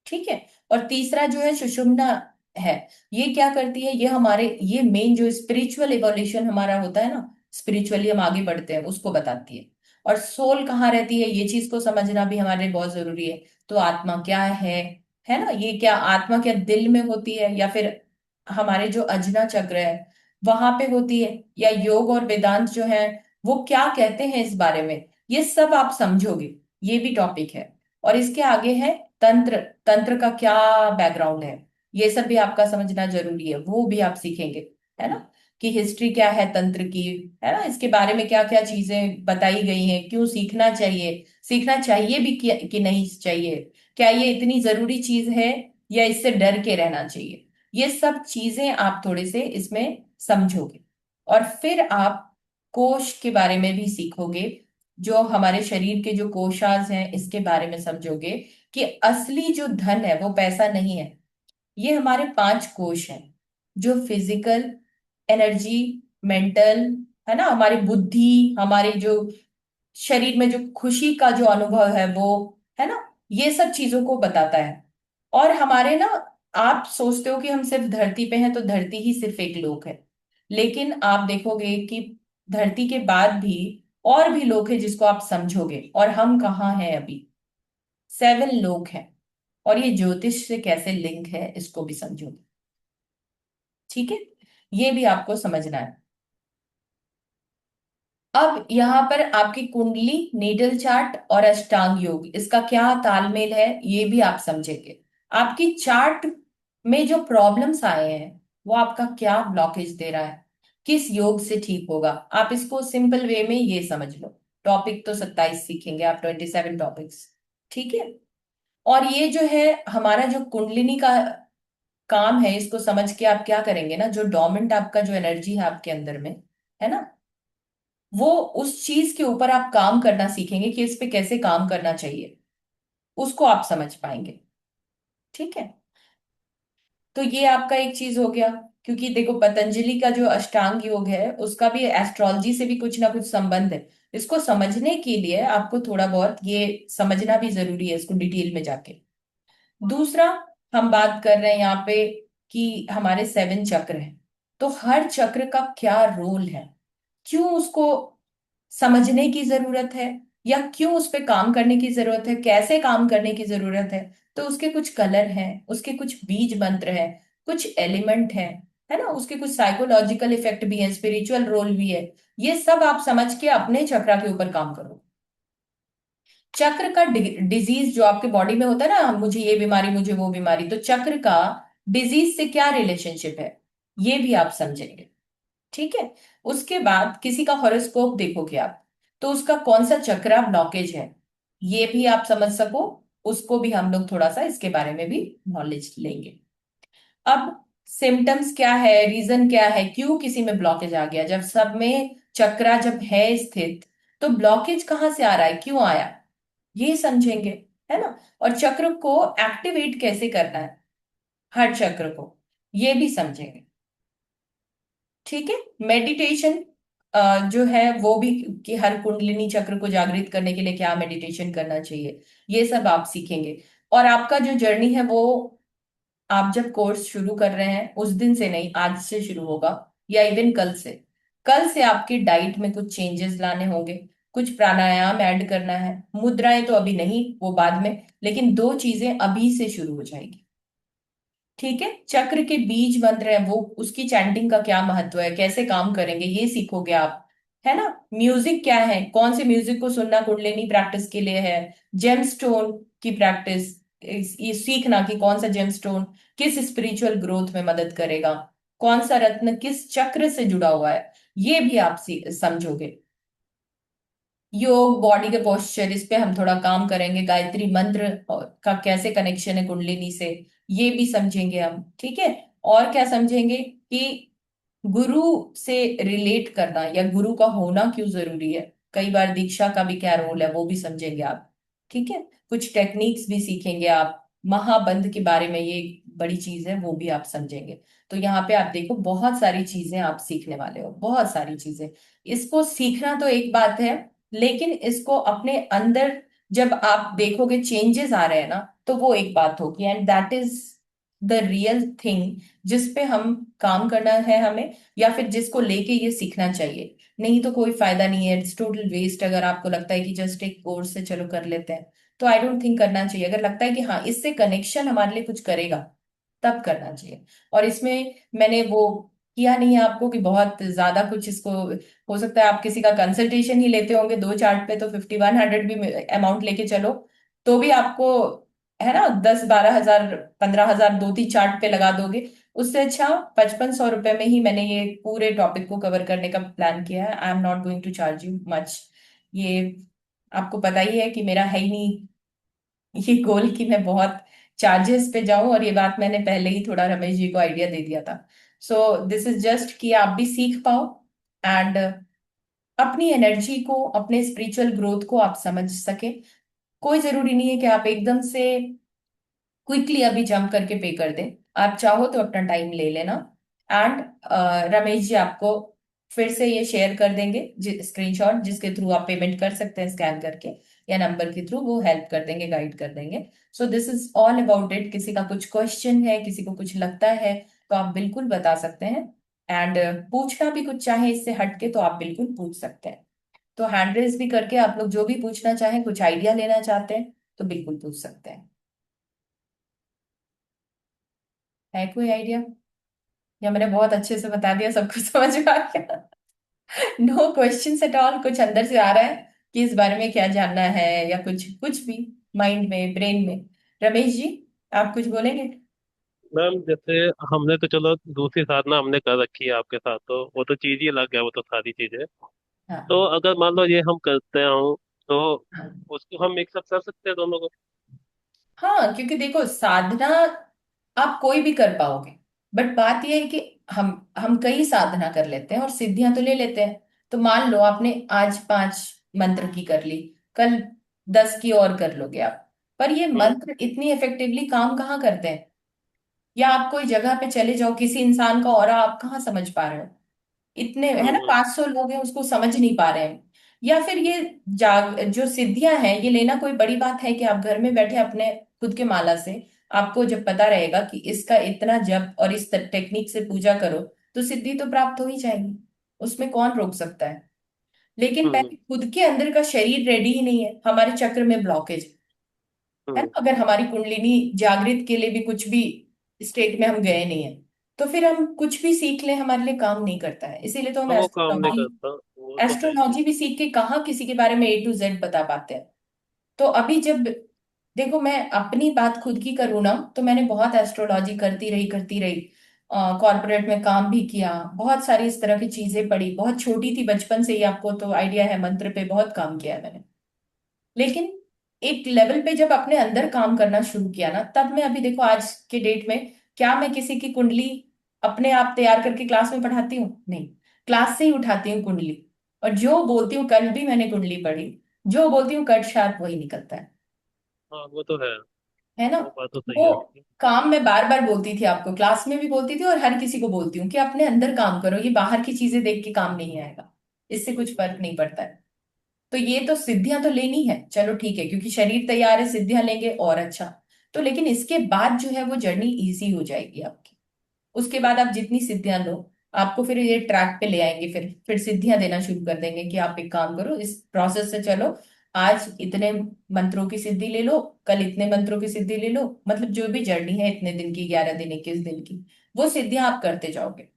ठीक है। और तीसरा जो है सुषुम्ना है, ये क्या करती है, ये हमारे ये मेन जो स्पिरिचुअल इवोल्यूशन हमारा होता है ना, स्पिरिचुअली हम आगे बढ़ते हैं, उसको बताती है। और सोल कहाँ रहती है, ये चीज को समझना भी हमारे लिए बहुत जरूरी है। तो आत्मा क्या है ना, ये क्या आत्मा क्या दिल में होती है या फिर हमारे जो अजना चक्र है वहां पे होती है, या योग और वेदांत जो है वो क्या कहते हैं इस बारे में, ये सब आप समझोगे। ये भी टॉपिक है। और इसके आगे है तंत्र। तंत्र का क्या बैकग्राउंड है, ये सब भी आपका समझना जरूरी है, वो भी आप सीखेंगे, है ना, कि हिस्ट्री क्या है तंत्र की, है ना, इसके बारे में क्या क्या चीजें बताई गई हैं, क्यों सीखना चाहिए भी कि नहीं चाहिए, क्या ये इतनी जरूरी चीज है या इससे डर के रहना चाहिए, ये सब चीजें आप थोड़े से इसमें समझोगे। और फिर आप कोश के बारे में भी सीखोगे, जो हमारे शरीर के जो कोशास हैं इसके बारे में समझोगे, कि असली जो धन है वो पैसा नहीं है, ये हमारे 5 कोश हैं, जो फिजिकल एनर्जी, मेंटल, है ना, हमारी बुद्धि, हमारे जो शरीर में जो खुशी का जो अनुभव है वो, है ना, ये सब चीजों को बताता है। और हमारे ना, आप सोचते हो कि हम सिर्फ धरती पे हैं तो धरती ही सिर्फ एक लोक है, लेकिन आप देखोगे कि धरती के बाद भी और भी लोक है जिसको आप समझोगे, और हम कहाँ हैं अभी, 7 लोक हैं। और ये ज्योतिष से कैसे लिंक है इसको भी समझोगे। ठीक है, ये भी आपको समझना है। अब यहाँ पर आपकी कुंडली, नेटल चार्ट और अष्टांग योग, इसका क्या तालमेल है ये भी आप समझेंगे। आपकी चार्ट में जो प्रॉब्लम्स आए हैं वो आपका क्या ब्लॉकेज दे रहा है, किस योग से ठीक होगा, आप इसको सिंपल वे में ये समझ लो। टॉपिक तो 27 सीखेंगे आप, 27 टॉपिक्स। ठीक है। और ये जो है हमारा जो कुंडलिनी का काम है, इसको समझ के आप क्या करेंगे ना, जो डोमेंट आपका जो एनर्जी है आपके अंदर में, है ना, वो उस चीज के ऊपर आप काम करना सीखेंगे कि इस पे कैसे काम करना चाहिए, उसको आप समझ पाएंगे। ठीक है। तो ये आपका एक चीज हो गया, क्योंकि देखो पतंजलि का जो अष्टांग योग है उसका भी एस्ट्रोलॉजी से भी कुछ ना कुछ संबंध है। इसको समझने के लिए आपको थोड़ा बहुत ये समझना भी जरूरी है, इसको डिटेल में जाके। दूसरा, हम बात कर रहे हैं यहाँ पे कि हमारे 7 चक्र हैं, तो हर चक्र का क्या रोल है, क्यों उसको समझने की जरूरत है, या क्यों उस पे काम करने की जरूरत है, कैसे काम करने की जरूरत है। तो उसके कुछ कलर हैं, उसके कुछ बीज मंत्र हैं, कुछ एलिमेंट हैं, है ना, उसके कुछ साइकोलॉजिकल इफेक्ट भी है, स्पिरिचुअल रोल भी है। ये सब आप समझ के अपने चक्रा के ऊपर काम करो। चक्र का डिजीज जो आपके बॉडी में होता है ना, मुझे ये बीमारी, मुझे वो बीमारी, तो चक्र का डिजीज से क्या रिलेशनशिप है ये भी आप समझेंगे। ठीक है। उसके बाद किसी का हॉरोस्कोप देखोगे आप, तो उसका कौन सा चक्रा ब्लॉकेज है ये भी आप समझ सको, उसको भी हम लोग थोड़ा सा इसके बारे में भी नॉलेज लेंगे। अब सिम्टम्स क्या है, रीजन क्या है, क्यों किसी में ब्लॉकेज आ गया, जब सब में चक्रा जब है स्थित, तो ब्लॉकेज कहाँ से आ रहा है, क्यों आया, ये समझेंगे, है ना। और चक्र को एक्टिवेट कैसे करना है, हर चक्र को, ये भी समझेंगे। ठीक है। मेडिटेशन जो है वो भी, कि हर कुंडलिनी चक्र को जागृत करने के लिए क्या मेडिटेशन करना चाहिए, ये सब आप सीखेंगे। और आपका जो जर्नी है वो, आप जब कोर्स शुरू कर रहे हैं उस दिन से नहीं, आज से शुरू होगा, या इवन कल से आपकी डाइट में कुछ चेंजेस लाने होंगे, कुछ प्राणायाम ऐड करना है, मुद्राएं तो अभी नहीं, वो बाद में, लेकिन 2 चीजें अभी से शुरू हो जाएगी। ठीक है। चक्र के बीज मंत्र है वो, उसकी चैंटिंग का क्या महत्व है, कैसे काम करेंगे ये सीखोगे आप, है ना। म्यूजिक क्या है, कौन से म्यूजिक को सुनना कुंडलिनी प्रैक्टिस के लिए है, जेम स्टोन की प्रैक्टिस, ये सीखना कि कौन सा जेम स्टोन किस स्पिरिचुअल ग्रोथ में मदद करेगा, कौन सा रत्न किस चक्र से जुड़ा हुआ है, ये भी आप समझोगे। योग, बॉडी के पोस्चर, इस पे हम थोड़ा काम करेंगे, गायत्री मंत्र का कैसे कनेक्शन है कुंडलिनी से, ये भी समझेंगे हम। ठीक है। और क्या समझेंगे कि गुरु से रिलेट करना या गुरु का होना क्यों जरूरी है, कई बार दीक्षा का भी क्या रोल है वो भी समझेंगे आप। ठीक है। कुछ टेक्निक्स भी सीखेंगे आप, महाबंध के बारे में, ये एक बड़ी चीज है वो भी आप समझेंगे। तो यहाँ पे आप देखो बहुत सारी चीजें आप सीखने वाले हो, बहुत सारी चीजें। इसको सीखना तो एक बात है, लेकिन इसको अपने अंदर जब आप देखोगे चेंजेस आ रहे हैं ना, तो वो एक बात होगी, and that is the real thing जिस पे हम काम करना है हमें, या फिर जिसको लेके ये सीखना चाहिए। नहीं तो कोई फायदा नहीं है, इट्स टोटल वेस्ट। अगर आपको लगता है कि जस्ट एक कोर्स से चलो कर लेते हैं, तो आई डोंट थिंक करना चाहिए। अगर लगता है कि हाँ इससे कनेक्शन हमारे लिए कुछ करेगा, तब करना चाहिए। और इसमें मैंने वो किया नहीं है आपको कि बहुत ज्यादा कुछ इसको, हो सकता है आप किसी का कंसल्टेशन ही लेते होंगे 2 चार्ट पे, तो 50-100 भी अमाउंट लेके चलो तो भी आपको, है ना, 10-12 हजार 15 हजार 2-3 चार्ट पे लगा दोगे। उससे अच्छा 5500 रुपए में ही मैंने ये पूरे टॉपिक को कवर करने का प्लान किया है। I am not going to charge you much. ये आपको पता ही है कि मेरा है ही नहीं ये गोल कि मैं बहुत चार्जेस पे जाऊं, और ये बात मैंने पहले ही थोड़ा रमेश जी को आइडिया दे दिया था। सो दिस इज जस्ट कि आप भी सीख पाओ एंड अपनी एनर्जी को, अपने स्पिरिचुअल ग्रोथ को आप समझ सके। कोई जरूरी नहीं है कि आप एकदम से क्विकली अभी जंप करके पे कर दें। आप चाहो तो अपना टाइम ले लेना। एंड रमेश जी आपको फिर से ये शेयर कर देंगे स्क्रीनशॉट, जिसके थ्रू आप पेमेंट कर सकते हैं स्कैन करके, या नंबर के थ्रू वो हेल्प कर देंगे, गाइड कर देंगे। So this is all about it. किसी का कुछ क्वेश्चन है, किसी को कुछ लगता है, तो आप बिल्कुल बता सकते हैं। एंड पूछना भी कुछ चाहे इससे हटके तो आप बिल्कुल पूछ सकते हैं। तो हैंड रेज भी करके आप लोग जो भी पूछना चाहें, कुछ आइडिया लेना चाहते हैं, तो बिल्कुल पूछ सकते हैं। है कोई आइडिया, या मैंने बहुत अच्छे से बता दिया, सब कुछ समझ में आ गया? No questions at all? कुछ अंदर से आ रहा है कि इस बारे में क्या जानना है, या कुछ कुछ भी माइंड में, ब्रेन में? रमेश जी, आप कुछ बोलेंगे? मैम जैसे हमने तो चलो दूसरी साधना हमने कर रखी है आपके साथ, तो वो तो चीज ही अलग है, वो तो सारी चीजें। तो हाँ अगर मान लो ये हम करते हो तो हाँ उसको हम मिक्सअप कर सकते हैं दोनों को। हाँ, क्योंकि देखो साधना आप कोई भी कर पाओगे, बट बात यह है कि हम कई साधना कर लेते हैं और सिद्धियां तो ले लेते हैं। तो मान लो आपने आज 5 मंत्र की कर ली, कल 10 की और कर लोगे आप, पर ये हम्म मंत्र इतनी इफेक्टिवली काम कहाँ करते हैं? या आप कोई जगह पे चले जाओ, किसी इंसान का ऑरा आप कहाँ समझ पा रहे हो? इतने, है ना, हम्म 500 लोग हैं उसको समझ नहीं पा रहे हैं। या फिर ये जो सिद्धियां हैं, ये लेना कोई बड़ी बात है कि आप घर में बैठे अपने खुद के माला से, आपको जब पता रहेगा कि इसका इतना जप और इस टेक्निक से पूजा करो, तो सिद्धि तो प्राप्त हो ही जाएगी। उसमें कौन रोक सकता है? लेकिन हम्म पहले खुद के अंदर का शरीर रेडी ही नहीं है, हमारे चक्र में ब्लॉकेज है हम्म। ना। अगर हमारी कुंडलिनी जागृत के लिए भी कुछ भी स्टेट में हम गए नहीं है, तो फिर हम कुछ भी सीख लें हमारे लिए काम नहीं करता है। इसीलिए तो हम हाँ, वो काम नहीं एस्ट्रोलॉजी करता, वो तो है ही। एस्ट्रोलॉजी भी सीख के कहाँ किसी के बारे में A to Z बता पाते हैं। तो अभी जब देखो, मैं अपनी बात खुद की करूँ ना, तो मैंने बहुत एस्ट्रोलॉजी करती रही कॉर्पोरेट में काम भी किया, बहुत सारी इस तरह की चीजें पढ़ी, बहुत छोटी थी बचपन से ही, आपको तो आइडिया है, मंत्र पे बहुत काम किया है मैंने। लेकिन एक लेवल पे जब अपने अंदर काम करना शुरू किया ना, तब मैं, अभी देखो आज के डेट में, क्या मैं किसी की कुंडली अपने आप तैयार करके क्लास में पढ़ाती हूँ? नहीं। क्लास से ही उठाती हूँ कुंडली, और जो बोलती हूँ, कल भी मैंने कुंडली पढ़ी, जो बोलती हूँ कट शार्प वही निकलता हाँ वो तो है, है ना। वो बात तो सही वो है आपकी। काम मैं बार बार बोलती थी आपको, क्लास में भी बोलती थी और हर किसी को बोलती हूँ कि अपने अंदर काम करो, ये बाहर की चीजें देख के काम नहीं आएगा, इससे कुछ फर्क नहीं पड़ता है। तो ये तो सिद्धियां तो लेनी है, चलो ठीक है, क्योंकि शरीर तैयार है, सिद्धियां लेंगे और अच्छा। तो लेकिन इसके बाद जो है वो जर्नी इजी हो जाएगी आपकी। उसके बाद आप जितनी सिद्धियां लो, आपको फिर ये ट्रैक पे ले आएंगे, फिर सिद्धियां देना शुरू कर देंगे कि आप एक काम करो, इस प्रोसेस से चलो। आज इतने मंत्रों की सिद्धि ले लो, कल इतने मंत्रों की सिद्धि ले लो, मतलब जो भी जर्नी है, इतने दिन की, 11 दिन, 21 दिन की, वो सिद्धियां आप करते जाओगे।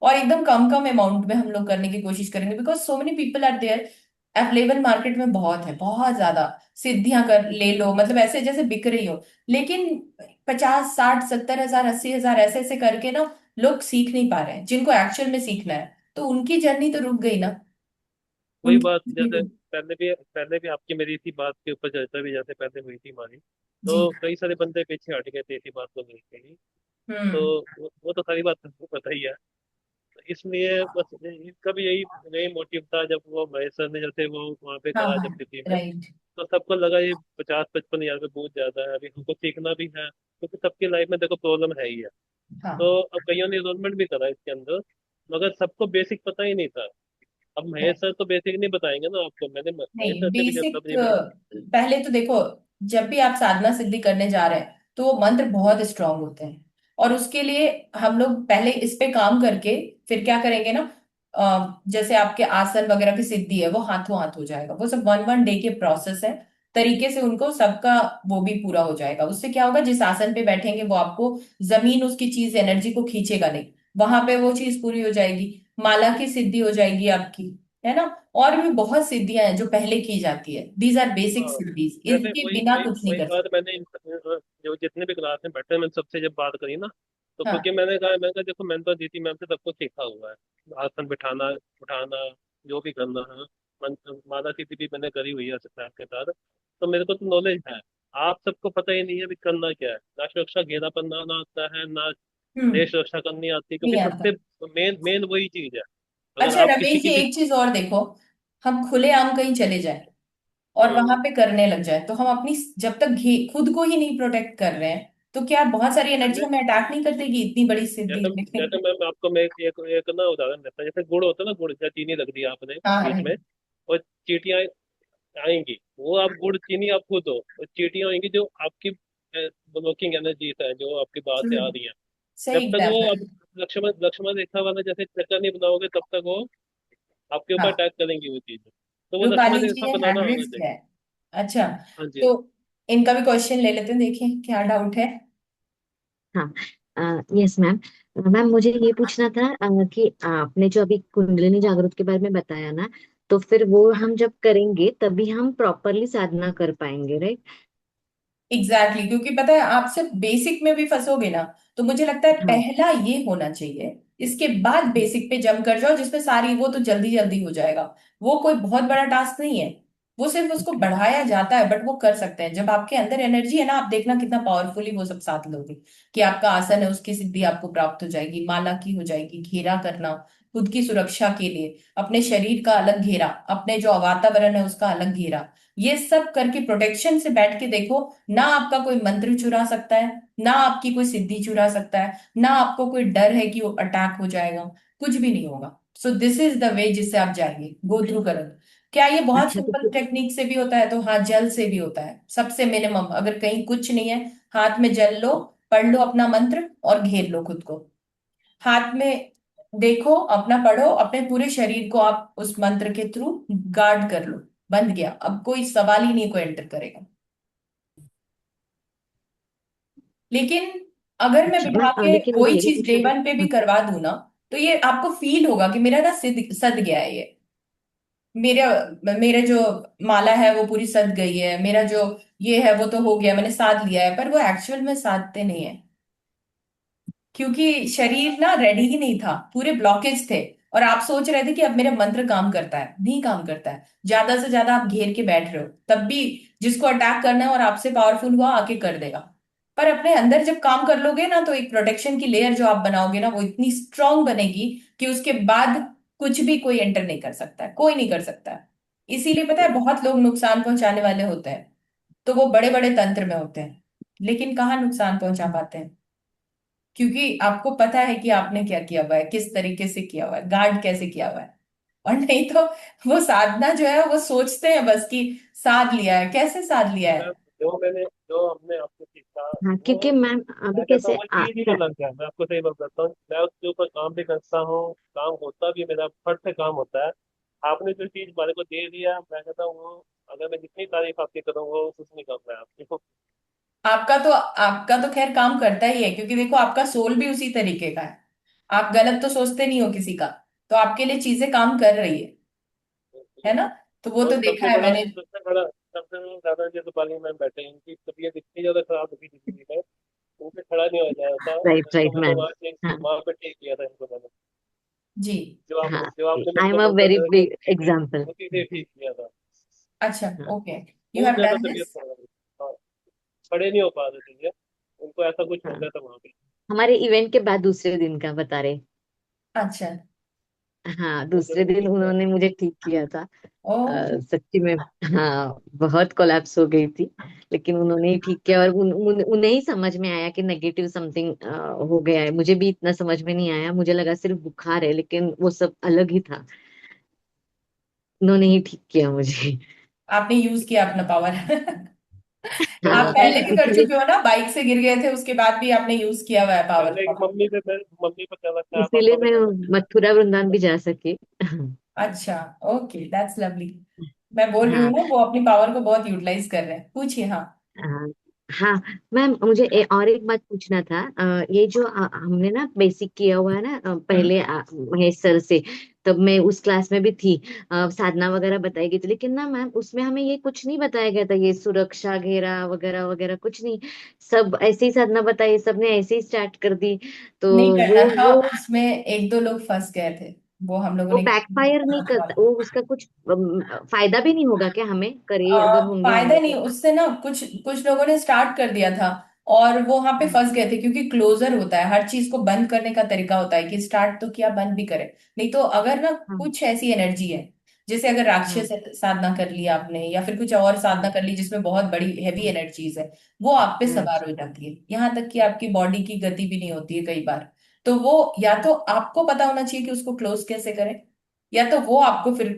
और एकदम कम कम अमाउंट में हम लोग करने की कोशिश करेंगे, because so many people are there. Available market में बहुत है, बहुत ज्यादा। सिद्धियां कर ले लो, मतलब ऐसे जैसे बिक रही हो। लेकिन 50, 60, 70 हजार, 80 हजार ऐसे ऐसे करके ना, लोग सीख नहीं पा रहे हैं जिनको एक्चुअल में सीखना है। तो उनकी जर्नी तो रुक गई ना, वही उनकी बात journey जैसे तो- पहले भी आपकी मेरी इसी बात के ऊपर चर्चा भी जैसे पहले हुई थी हमारी, तो जी। कई सारे बंदे पीछे हट गए थे इसी बात को लेके ही। तो हम्म। वो तो सारी बात सबको पता ही है। तो इसलिए बस इसका भी यही यही मोटिव था, जब वो महेश सर ने जैसे वो वहाँ पे हाँ करा हाँ। जब दिल्ली में, राइट। तो सबको लगा ये 50-55 हजार में बहुत ज्यादा है, अभी हमको सीखना भी है, क्योंकि सबकी लाइफ में देखो प्रॉब्लम है ही है। हाँ। तो अब कईयों ने इन्रोलमेंट भी करा इसके अंदर, मगर सबको बेसिक पता ही नहीं था। अब महेश right। सर तो बेसिक नहीं बताएंगे ना आपको, मैंने महेश नहीं, सर से भी जब बेसिक तब ये मैं। पहले तो देखो, जब भी आप साधना सिद्धि करने जा रहे हैं, तो वो मंत्र बहुत स्ट्रांग होते हैं। और उसके लिए हम लोग पहले इस पे काम करके फिर क्या करेंगे ना, जैसे आपके आसन वगैरह की सिद्धि है, वो हाथों हाथ हो जाएगा, वो सब 1 1 डे के प्रोसेस है। तरीके से उनको सबका वो भी पूरा हो जाएगा। उससे क्या होगा, जिस आसन पे बैठेंगे वो आपको जमीन उसकी चीज एनर्जी को खींचेगा नहीं, वहां पे वो चीज पूरी हो जाएगी। माला की सिद्धि हो जाएगी आपकी, है ना। और भी बहुत सिद्धियां हैं जो पहले की जाती है, दीज आर बेसिक हाँ, सिद्धीज, जैसे इनके वही बिना वही कुछ नहीं वही कर बात सकते। मैंने जो जितने भी क्लास में बैठे हैं, मैंने सबसे जब बात करी ना, तो क्योंकि हाँ मैंने कहा देखो, मैंने तो दीदी मैम से सब कुछ सीखा हुआ है, आसन बिठाना, उठाना, जो भी करना है। माता स्थिति भी मैंने करी हुई है सर के साथ, तो मेरे को तो नॉलेज है। आप सबको पता ही नहीं है भी करना क्या है, ना सुरक्षा घेरा बनाना आता है, ना हम्म। देश सुरक्षा करनी आती है, क्योंकि नहीं आता। सबसे मेन मेन वही चीज है। अगर अच्छा आप किसी रमेश की जी, भी। एक चीज और देखो, हम खुलेआम कहीं चले जाएं और वहां हम्म, पे करने लग जाए तो हम अपनी, जब तक खुद को ही नहीं प्रोटेक्ट कर रहे हैं तो क्या बहुत सारी एनर्जी जैसे हमें अटैक नहीं कर देगी, इतनी बड़ी सिद्धि जैसे जैसे लेकिन। मैं एक ना उदाहरण देता हूँ। जैसे गुड़ होता है ना, गुड़ या चीनी रख दिया आपने हाँ बीच में, right। और चींटियां आएंगी, वो आप गुड़ चीनी आप खुद हो, और चींटियां आएंगी जो आपकी ब्लॉकिंग एनर्जीज है, जो आपकी बात से True। आ रही है। सही जब तक वो एग्जाम्पल। अब लक्ष्मण लक्ष्मण रेखा वाला जैसे चक्कर नहीं बनाओगे, तब तक वो आपके ऊपर हाँ, अटैक करेंगी वो चीज। तो वो लक्ष्मण रूपाली जी रेखा ये बनाना हैंड आना रेस्ट चाहिए। है। अच्छा, हाँ जी। तो इनका भी क्वेश्चन ले लेते हैं, देखें क्या डाउट है। हाँ। Yes ma'am. मैम मुझे ये पूछना था कि आपने जो अभी कुंडलिनी जागृत के बारे में बताया ना, तो फिर वो हम जब करेंगे तभी हम प्रॉपरली साधना कर पाएंगे, राइट? एग्जैक्टली exactly, क्योंकि पता है आप सिर्फ बेसिक में भी फंसोगे ना, तो मुझे लगता है हाँ। पहला ये होना चाहिए, इसके बाद बेसिक पे जंप कर जाओ जिसमें सारी, वो तो जल्दी जल्दी हो जाएगा। वो कोई बहुत बड़ा टास्क नहीं है, वो सिर्फ उसको ओके। बढ़ाया जाता है, बट वो कर सकते हैं। जब आपके अंदर एनर्जी है ना, आप देखना कितना पावरफुली वो सब साथ लोगे, कि आपका आसन है उसकी सिद्धि आपको प्राप्त हो जाएगी, माला की हो जाएगी, घेरा करना खुद की सुरक्षा के लिए, अपने शरीर का अलग घेरा, अपने जो वातावरण है उसका अलग घेरा, ये सब करके प्रोटेक्शन से बैठ के देखो। ना आपका कोई मंत्र चुरा सकता है, ना आपकी कोई सिद्धि चुरा सकता है, ना आपको कोई डर है कि वो अटैक हो जाएगा, कुछ भी नहीं होगा। So this is the way जिससे आप जाएंगे, गो थ्रू करो। क्या ये बहुत अच्छा तो सिंपल फिर। टेक्निक से भी होता है? तो हाँ, जल से भी होता है, सबसे मिनिमम। अगर कहीं कुछ नहीं है, हाथ में जल लो, पढ़ लो अपना मंत्र और घेर लो खुद को, हाथ में देखो अपना, पढ़ो अपने पूरे शरीर को, आप उस मंत्र के थ्रू गार्ड कर लो। बंद गया, अब कोई सवाल ही नहीं को एंटर करेगा। लेकिन अगर मैं अच्छा बिठा मैम, के देखिए मुझे वही ये भी चीज डे पूछना था। वन पे भी करवा दूं ना, तो ये आपको फील होगा कि मेरा ना सद गया है ये, मेरा मेरा जो माला है वो पूरी सद गई है, मेरा जो ये है वो तो हो गया, मैंने साध लिया है, पर वो एक्चुअल में साधते नहीं है, क्योंकि शरीर ना रेडी ही नहीं था, पूरे ब्लॉकेज थे। और आप सोच रहे थे कि अब मेरा मंत्र काम करता है, नहीं काम करता है, ज्यादा से ज्यादा आप घेर के बैठ रहे हो, तब भी जिसको अटैक करना है और आपसे पावरफुल हुआ आके कर देगा। पर अपने अंदर जब काम कर लोगे ना, तो एक प्रोटेक्शन की लेयर जो आप बनाओगे ना, वो इतनी स्ट्रांग बनेगी कि उसके बाद कुछ भी कोई एंटर नहीं कर सकता है, कोई नहीं कर सकता है। इसीलिए पता है बहुत लोग नुकसान पहुंचाने वाले होते हैं, तो वो बड़े बड़े तंत्र में होते हैं, लेकिन कहाँ नुकसान पहुंचा पाते हैं, क्योंकि आपको पता है कि आपने क्या किया हुआ है, किस तरीके से किया हुआ है, गार्ड कैसे किया हुआ है। और नहीं तो वो साधना जो है वो सोचते हैं बस कि साध लिया है, कैसे साध लिया मैं है। जो हमने आपको सीखा, हाँ, वो क्योंकि मैम अभी मैं कहता कैसे हूँ वो चीज ही अलग है। मैं आपको सही बात बताता हूँ, मैं उसके ऊपर काम भी करता हूँ, काम होता भी मेरा फट से काम होता है। आपने जो चीज हमारे को दे दिया, मैं कहता हूँ वो, अगर मैं जितनी तारीफ आपकी करूँ वो कुछ नहीं कम है आपकी। आपका तो खैर काम करता ही है, क्योंकि देखो आपका सोल भी उसी तरीके का है, आप गलत तो सोचते नहीं हो किसी का, तो आपके लिए चीजें काम कर रही है ना। तो वो और तो देखा है मैंने। सबसे बड़ा दादाजी तो पाली में बैठे हैं, इनकी तबीयत इतनी ज्यादा खराब हो गई थी दिल्ली में, उनसे खड़ा नहीं हो जाता था, राइट तो राइट मैं तो मैम। हाँ। वहां पे ठीक किया था इनको मैंने। जी। हाँ, जो आपने मेरे आई को एम अ मंत्र वेरी दे के बिग एग्जाम्पल। उसी से ठीक किया था। अच्छा, हाँ। ओके, यू बहुत हैव ज्यादा डन तबीयत दिस। खराब हुई। हाँ, खड़े नहीं हो पा रहे थे ये, उनको ऐसा कुछ हो हाँ, गया था वहां पे। हमारे इवेंट के बाद दूसरे दिन का बता रहे। अच्छा। हाँ, वो दूसरे जरूर दिन ठीक है। उन्होंने मुझे ठीक किया था। ओके। सच्ची में। हाँ, बहुत कोलैप्स हो गई थी, लेकिन उन्होंने ही ठीक किया। और उन्हें ही समझ में आया कि नेगेटिव समथिंग हो गया है। मुझे भी इतना समझ में नहीं आया, मुझे लगा सिर्फ बुखार है, लेकिन वो सब अलग ही था। उन्होंने ही ठीक किया मुझे। आपने यूज किया अपना पावर। आप हाँ, पहले भी कर इसीलिए चुके हो ना, बाइक से गिर गए थे उसके बाद भी आपने यूज किया हुआ है पावर पहले का। एक मम्मी पे क्या लगता है, इसीलिए पापा पे मैं क्या लगता मथुरा वृंदावन भी जा सकी। अच्छा, ओके, दैट्स लवली। मैं बोल रही हूँ हाँ ना, वो अपनी पावर को बहुत यूटिलाइज कर रहे हैं। पूछिए। हाँ। हाँ हाँ। मैम मुझे और एक बात पूछना था। ये जो हमने ना बेसिक किया हुआ है ना, हम्म। पहले महेश सर से, तब मैं उस क्लास में भी थी। साधना वगैरह बताई गई थी, लेकिन ना मैम उसमें हमें ये कुछ नहीं बताया गया था, ये सुरक्षा घेरा वगैरह वगैरह कुछ नहीं। सब ऐसे ही साधना बताई, सबने ऐसे ही स्टार्ट कर दी। तो नहीं करना वो था, वो उसमें एक दो लोग फंस गए थे। वो हम लोगों वो ने बैकफायर नहीं करता, वो उसका कुछ फायदा भी नहीं होगा क्या हमें, करे अगर होंगे हम फायदा लोग नहीं, तो? उससे ना कुछ कुछ लोगों ने स्टार्ट कर दिया था और वो वहां पे हम्म, फंस गए थे, क्योंकि क्लोजर होता है, हर चीज को बंद करने का तरीका होता है कि स्टार्ट तो किया, बंद भी करे। नहीं तो अगर ना हाँ कुछ ऐसी एनर्जी है, जैसे अगर हाँ राक्षस साधना कर ली आपने या फिर कुछ और साधना हाँ कर ली जिसमें बहुत बड़ी हैवी हाँ, एनर्जीज है, वो आप पे हाँ, सवार हो जाती है, यहाँ तक कि आपकी बॉडी की गति भी नहीं होती है कई बार। तो वो या तो आपको पता होना चाहिए कि उसको क्लोज कैसे करें, या तो वो आपको फिर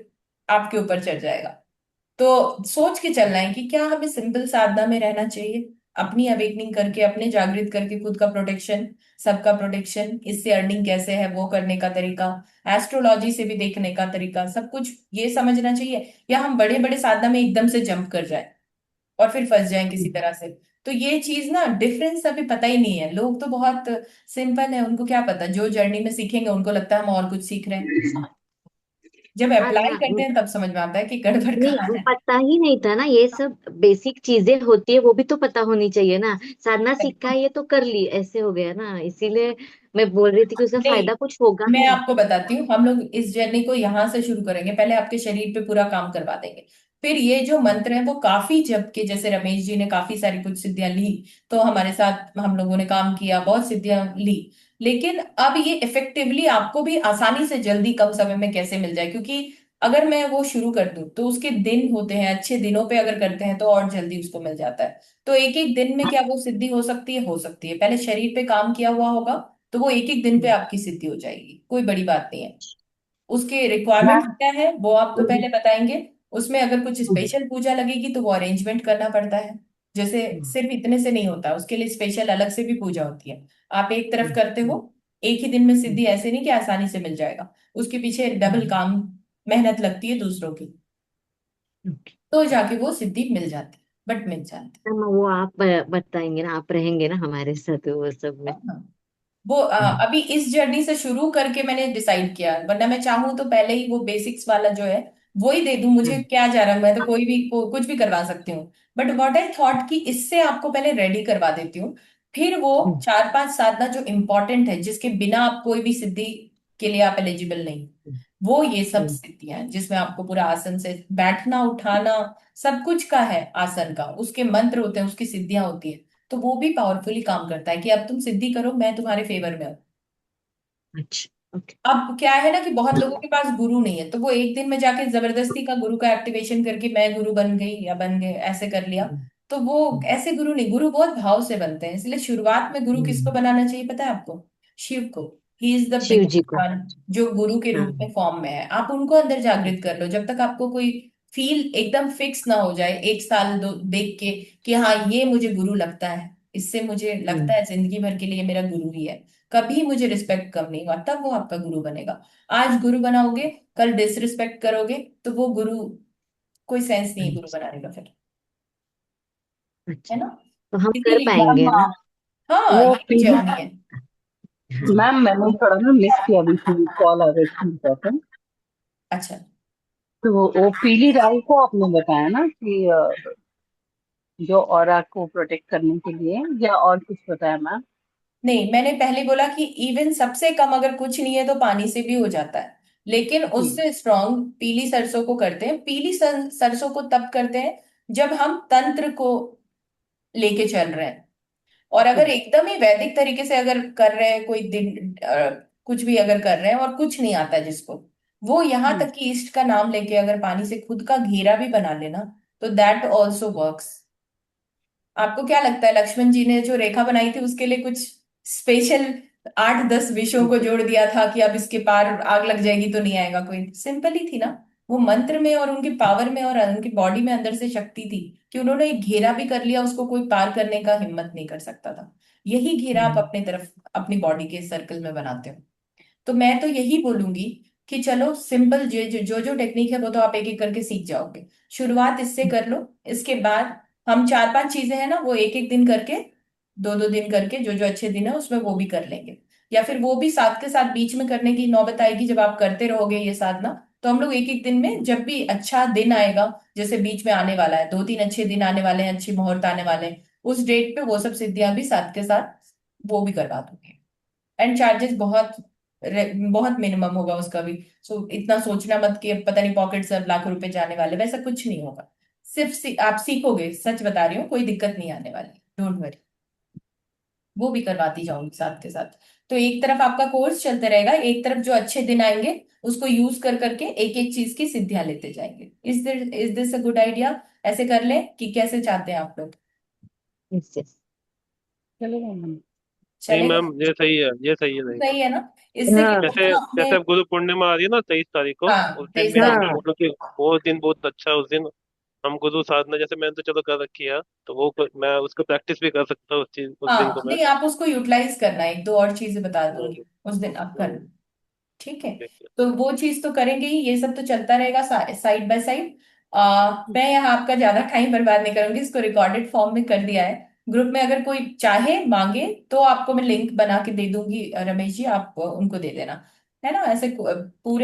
आपके ऊपर चढ़ जाएगा। तो सोच के चलना है कि क्या हमें सिंपल साधना में रहना चाहिए, अपनी अवेकनिंग करके, अपने जागृत करके, खुद का प्रोटेक्शन, सबका प्रोटेक्शन, इससे अर्निंग कैसे है वो करने का तरीका, एस्ट्रोलॉजी से भी देखने का तरीका, सब कुछ ये समझना चाहिए, या हम बड़े बड़े साधना में एकदम से जंप कर जाए और फिर फंस जाएं किसी तरह से। तो ये चीज ना, डिफरेंस अभी पता ही नहीं है। लोग तो बहुत सिंपल है, उनको क्या पता, जो जर्नी में सीखेंगे उनको लगता है हम और कुछ सीख रहे हैं। जब हाँ अप्लाई ना। करते हैं तब समझ में आता है कि गड़बड़ नहीं कहाँ वो है। पता ही नहीं था ना, ये सब बेसिक चीजें होती है वो भी तो पता होनी चाहिए ना। साधना सीखा है ये तो कर ली, ऐसे हो गया ना, इसीलिए मैं बोल रही थी कि उसका नहीं, फायदा कुछ होगा मैं नहीं। आपको बताती हूँ, हम लोग इस जर्नी को यहाँ से शुरू करेंगे, पहले आपके शरीर पे पूरा काम करवा देंगे। फिर ये जो मंत्र है वो काफी, जबकि जैसे रमेश जी ने काफी सारी कुछ सिद्धियां ली, तो हमारे साथ हम लोगों ने काम किया, बहुत सिद्धियां ली, लेकिन अब ये इफेक्टिवली आपको भी आसानी से जल्दी कम समय में कैसे मिल जाए, क्योंकि अगर मैं वो शुरू कर दूं तो उसके दिन होते हैं, अच्छे दिनों पे अगर करते हैं तो और जल्दी उसको मिल जाता है। तो एक एक दिन में क्या वो सिद्धि हो सकती है? हो सकती है, पहले शरीर पे काम किया हुआ होगा तो वो एक एक दिन पे आपकी सिद्धि हो जाएगी, कोई बड़ी बात नहीं है। उसके रिक्वायरमेंट क्या है वो आपको पहले बताएंगे। उसमें अगर कुछ स्पेशल पूजा लगेगी तो वो अरेंजमेंट करना पड़ता है, जैसे सिर्फ इतने से नहीं होता, उसके लिए स्पेशल अलग से भी पूजा होती है। आप एक तरफ करते हो, एक ही दिन में सिद्धि ऐसे नहीं कि आसानी से मिल जाएगा, उसके पीछे डबल काम, मेहनत लगती है दूसरों की, तो जाके वो सिद्धि मिल जाती है, बट मिल जाती वो आप बताएंगे ना, आप रहेंगे ना हमारे साथ वो सब में। है। वो अभी इस जर्नी से शुरू करके मैंने डिसाइड किया, वरना मैं चाहूँ तो पहले ही वो बेसिक्स वाला जो है वो ही दे दूं, मुझे क्या जा रहा है, मैं तो कोई भी कुछ भी करवा सकती हूँ। बट व्हाट आई थॉट कि इससे आपको पहले रेडी करवा देती हूँ, फिर वो चार पांच साधना जो इम्पोर्टेंट है, जिसके बिना आप कोई भी सिद्धि के लिए आप एलिजिबल नहीं, वो ये सब सिद्धियां हैं जिसमें आपको पूरा आसन से बैठना उठाना सब कुछ का है, आसन का, उसके मंत्र होते हैं, उसकी सिद्धियां होती है। तो वो भी पावरफुली काम करता है कि अब तुम सिद्धि करो, मैं तुम्हारे फेवर में हूँ। अच्छा ओके। अब क्या है ना कि बहुत लोगों के पास गुरु नहीं है, तो वो एक दिन में जाके जबरदस्ती का गुरु का एक्टिवेशन करके मैं गुरु बन गई या बन गए ऐसे कर लिया। तो वो ऐसे गुरु नहीं, गुरु बहुत भाव से बनते हैं, इसलिए शुरुआत में गुरु किसको बनाना चाहिए पता है आपको? शिव को। He is the Shiv ji biggest को। वन, जो गुरु के हाँ रूप में फॉर्म में है। आप उनको अंदर जागृत कर लो, जब तक आपको कोई फील एकदम फिक्स ना हो जाए एक साल दो देख के कि हाँ ये मुझे गुरु लगता है, इससे मुझे लगता है जिंदगी भर के लिए मेरा गुरु ही है, कभी मुझे रिस्पेक्ट कम नहीं हुआ, तब वो आपका गुरु बनेगा। आज गुरु बनाओगे, कल डिसरिस्पेक्ट करोगे, तो वो गुरु, कोई सेंस नहीं है गुरु बनाने का फिर, है अच्छा, ना? तो हम कर इसीलिए पाएंगे ना? हाँ, वो ये पीली, जर्नी है। हाँ मैम मैंने थोड़ा ना मिस किया, अभी थी कॉल आ रही थी important। अच्छा। तो वो पीली राई को आपने बताया ना कि जो ऑरा को प्रोटेक्ट करने के लिए, या और कुछ बताया मैम? नहीं, मैंने पहले बोला कि इवन सबसे कम अगर कुछ नहीं है तो पानी से भी हो जाता है, लेकिन जी उससे स्ट्रांग पीली सरसों को करते हैं। पीली सरसों को तब करते हैं जब हम तंत्र को लेके चल रहे हैं। और जी। अगर एकदम ही वैदिक तरीके से अगर कर रहे हैं, कोई दिन कुछ भी अगर कर रहे हैं और कुछ नहीं आता जिसको, वो यहाँ हम्म तक कि ईस्ट का नाम लेके अगर पानी से खुद का घेरा भी बना लेना, तो दैट ऑल्सो वर्क्स। आपको क्या लगता है, लक्ष्मण जी ने जो रेखा बनाई थी उसके लिए कुछ स्पेशल 8-10 विषयों को जोड़ दिया था कि अब इसके पार आग लग जाएगी तो नहीं आएगा कोई? सिंपल ही थी ना। वो मंत्र में और उनकी पावर में और उनकी बॉडी में अंदर से शक्ति थी कि उन्होंने एक घेरा भी कर लिया, उसको कोई पार करने का हिम्मत नहीं कर सकता था। यही घेरा आप अपने तरफ अपनी बॉडी के सर्कल में बनाते हो। तो मैं तो यही बोलूंगी कि चलो सिंपल जो जो टेक्निक है वो तो आप एक एक करके सीख जाओगे। शुरुआत इससे कर लो। इसके बाद हम चार पांच चीजें हैं ना वो एक एक दिन करके, दो दो दिन करके, जो जो अच्छे दिन है उसमें वो भी कर लेंगे। या फिर वो भी साथ के साथ बीच में करने की नौबत आएगी जब आप करते रहोगे ये साधना। तो हम लोग एक एक दिन में जब भी अच्छा दिन आएगा, जैसे बीच में आने वाला है, दो तीन अच्छे दिन आने वाले हैं, अच्छे मुहूर्त आने वाले हैं, उस डेट पे वो सब सिद्धियां भी साथ के साथ वो भी करवा दूंगी। एंड चार्जेस बहुत बहुत मिनिमम होगा उसका भी। सो इतना सोचना मत कि अब पता नहीं पॉकेट से अब लाख रुपए जाने वाले, वैसा कुछ नहीं होगा। सिर्फ आप सीखोगे, सच बता रही हूँ, कोई दिक्कत नहीं आने वाली, डोंट वरी। वो भी करवाती जाऊंगी साथ के साथ। तो एक तरफ आपका कोर्स चलते रहेगा, एक तरफ जो अच्छे दिन आएंगे उसको यूज कर करके एक एक चीज की सिद्धियां लेते जाएंगे। Is this a good idea? ऐसे कर ले कि कैसे चाहते हैं आप लोग? Yes yes. चलेगा मैम। नहीं चलेगा? मैम, ये सही है, ये सही है, सही है। सही है ना? इससे क्या हाँ होगा जैसे ना अपने। जैसे अब गुरु पूर्णिमा आ रही है ना 23 तारीख को, हाँ, उस दिन 23 भी हम तारीख हाँ। मतलब कि वो दिन बहुत अच्छा है। उस दिन हम गुरु साधना, जैसे मैंने तो चलो कर रखी है, तो मैं उसको प्रैक्टिस भी कर सकता हूँ उस चीज, उस दिन हाँ, को मैं। नहीं आप उसको यूटिलाइज करना, एक दो और चीजें बता दूंगी हम्म, उस दिन आप हम्म, करना। ठीक है? ठीक है। तो वो चीज तो करेंगे ही, ये सब तो चलता रहेगा साइड बाय साइड। मैं यहाँ आपका ज्यादा टाइम बर्बाद नहीं करूंगी, इसको रिकॉर्डेड फॉर्म में कर दिया है। ग्रुप में अगर कोई चाहे मांगे तो आपको मैं लिंक बना के दे दूंगी, रमेश जी आप उनको दे देना। है ना? ऐसे पूरे